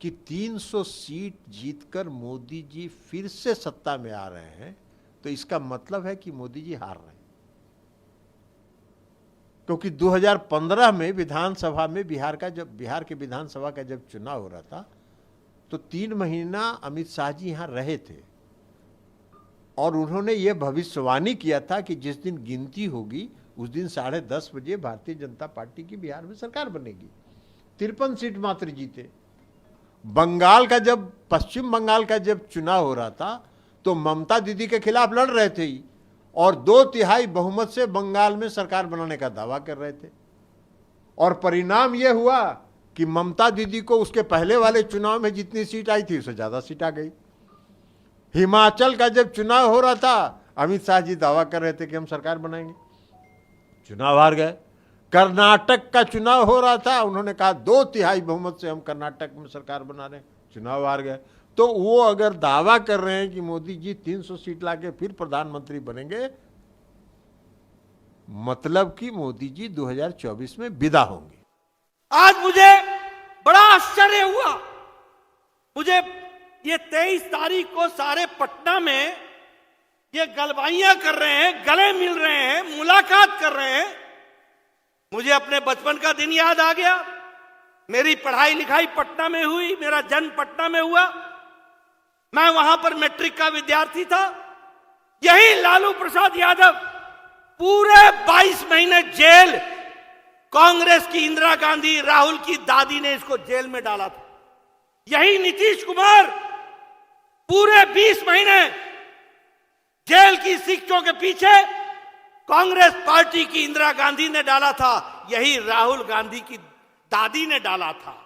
कि 300 सीट जीतकर मोदी जी फिर से सत्ता में आ रहे हैं, तो इसका मतलब है कि मोदी जी हार रहे हैं। क्योंकि 2015 में विधानसभा में बिहार के विधानसभा का जब चुनाव हो रहा था, तो 3 महीना अमित शाह जी यहां रहे थे और उन्होंने ये भविष्यवाणी किया था कि जिस दिन गिनती होगी उस दिन 10:30 बजे भारतीय जनता पार्टी की बिहार में सरकार बनेगी। 53 सीट मात्र जीते। पश्चिम बंगाल का जब चुनाव हो रहा था तो ममता दीदी के खिलाफ लड़ रहे थे और 2/3 बहुमत से बंगाल में सरकार बनाने का दावा कर रहे थे, और परिणाम यह हुआ कि ममता दीदी को उसके पहले वाले चुनाव में जितनी सीट आई थी उससे ज्यादा सीट आ गई। हिमाचल का जब चुनाव हो रहा था, अमित शाह जी दावा कर रहे थे कि हम सरकार बनाएंगे, चुनाव हार गए। कर्नाटक का चुनाव हो रहा था, उन्होंने कहा 2/3 बहुमत से हम कर्नाटक में सरकार बना रहे हैं, चुनाव हार गए। तो वो अगर दावा कर रहे हैं कि मोदी जी 300 सीट लाके फिर प्रधानमंत्री बनेंगे, मतलब कि मोदी जी 2024 में विदा होंगे। आज मुझे बड़ा आश्चर्य हुआ। मुझे ये 23 तारीख को सारे पटना में ये गलबाइयां कर रहे हैं, गले मिल रहे हैं, मुलाकात कर रहे हैं। मुझे अपने बचपन का दिन याद आ गया। मेरी पढ़ाई लिखाई पटना में हुई, मेरा जन्म पटना में हुआ, मैं वहां पर मैट्रिक का विद्यार्थी था। यही लालू प्रसाद यादव पूरे 22 महीने जेल, कांग्रेस की इंदिरा गांधी, राहुल की दादी ने इसको जेल में डाला था। यही नीतीश कुमार पूरे 20 महीने जेल की शिक्षों के पीछे कांग्रेस पार्टी की इंदिरा गांधी ने डाला था, यही राहुल गांधी की दादी ने डाला था।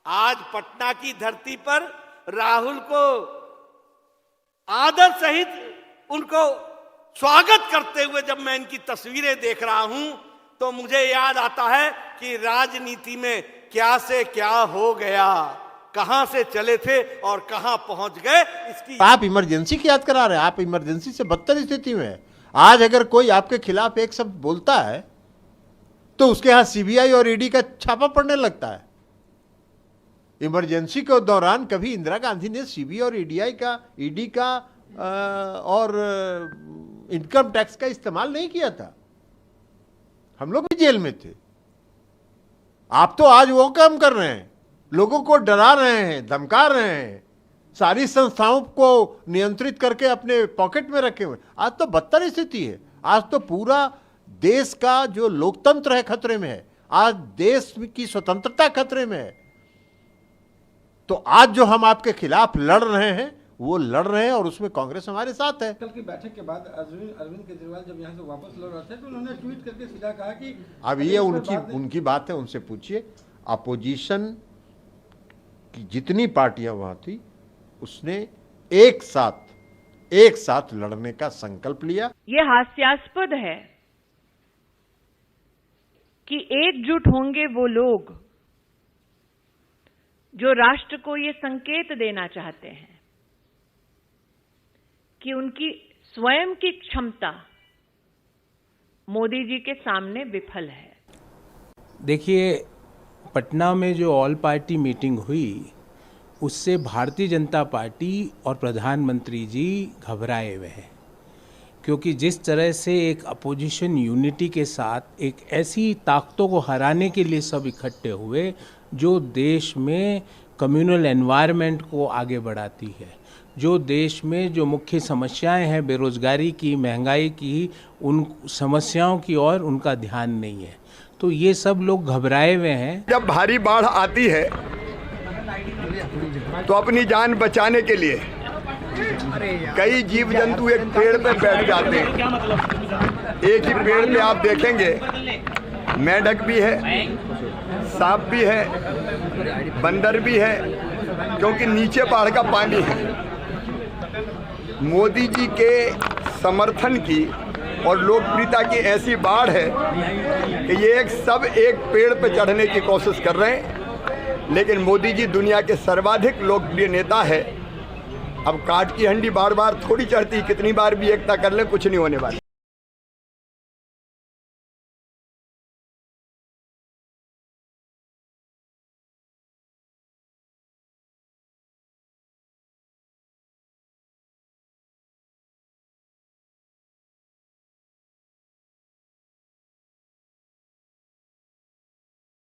आज पटना की धरती पर राहुल को आदर सहित उनको स्वागत करते हुए जब मैं इनकी तस्वीरें देख रहा हूं तो मुझे याद आता है कि राजनीति में क्या से क्या हो गया, कहां से चले थे और कहां पहुंच गए। इसकी आप इमरजेंसी की याद करा रहे हैं। आप इमरजेंसी से बदतर स्थिति में है। आज अगर कोई आपके खिलाफ एक शब्द बोलता है तो उसके यहां सीबीआई और ईडी का छापा पड़ने लगता है। इमरजेंसी के दौरान कभी इंदिरा गांधी ने सीबीआई और ईडी का और इनकम टैक्स का इस्तेमाल नहीं किया था। हम लोग भी जेल में थे। आप तो आज वो काम कर रहे हैं, लोगों को डरा रहे हैं, धमका रहे हैं, सारी संस्थाओं को नियंत्रित करके अपने पॉकेट में रखे हुए। आज तो बदतर स्थिति है। आज तो पूरा देश का जो लोकतंत्र है खतरे में है। आज देश की स्वतंत्रता खतरे में है। तो आज जो हम आपके खिलाफ लड़ रहे हैं वो लड़ रहे हैं और उसमें कांग्रेस हमारे साथ है। कल की बैठक के बाद अरविंद केजरीवाल जब यहाँ से वापस लौट रहे थे तो उन्होंने ट्वीट करके सीधा कहा कि अब ये उनकी बात है, उनसे पूछिए। अपोजिशन की जितनी पार्टियां वहां थी उसने एक साथ लड़ने का संकल्प लिया। ये हास्यास्पद है कि एकजुट होंगे वो लोग जो राष्ट्र को ये संकेत देना चाहते हैं कि उनकी स्वयं की क्षमता मोदी जी के सामने विफल है। देखिए, पटना में जो ऑल पार्टी मीटिंग हुई उससे भारतीय जनता पार्टी और प्रधानमंत्री जी घबराए हुए हैं, क्योंकि जिस तरह से एक अपोजिशन यूनिटी के साथ एक ऐसी ताकतों को हराने के लिए सब इकट्ठे हुए जो देश में कम्युनल एनवायरनमेंट को आगे बढ़ाती है, जो देश में जो मुख्य समस्याएं हैं बेरोजगारी की, महंगाई की, उन समस्याओं की ओर उनका ध्यान नहीं है। तो ये सब लोग घबराए हुए हैं। जब भारी बाढ़ आती है तो अपनी जान बचाने के लिए कई जीव जंतु एक पेड़ पे बैठ जाते हैं। एक ही पेड़ पे आप देखेंगे मेंढक भी है, सांप भी है, बंदर भी है, क्योंकि नीचे पहाड़ का पानी है। मोदी जी के समर्थन की और लोकप्रियता की ऐसी बाढ़ है कि ये एक पेड़ पर चढ़ने की कोशिश कर रहे हैं, लेकिन मोदी जी दुनिया के सर्वाधिक लोकप्रिय नेता है। अब काट की हंडी बार बार थोड़ी चढ़ती, कितनी बार भी एकता कर ले कुछ नहीं होने वाला।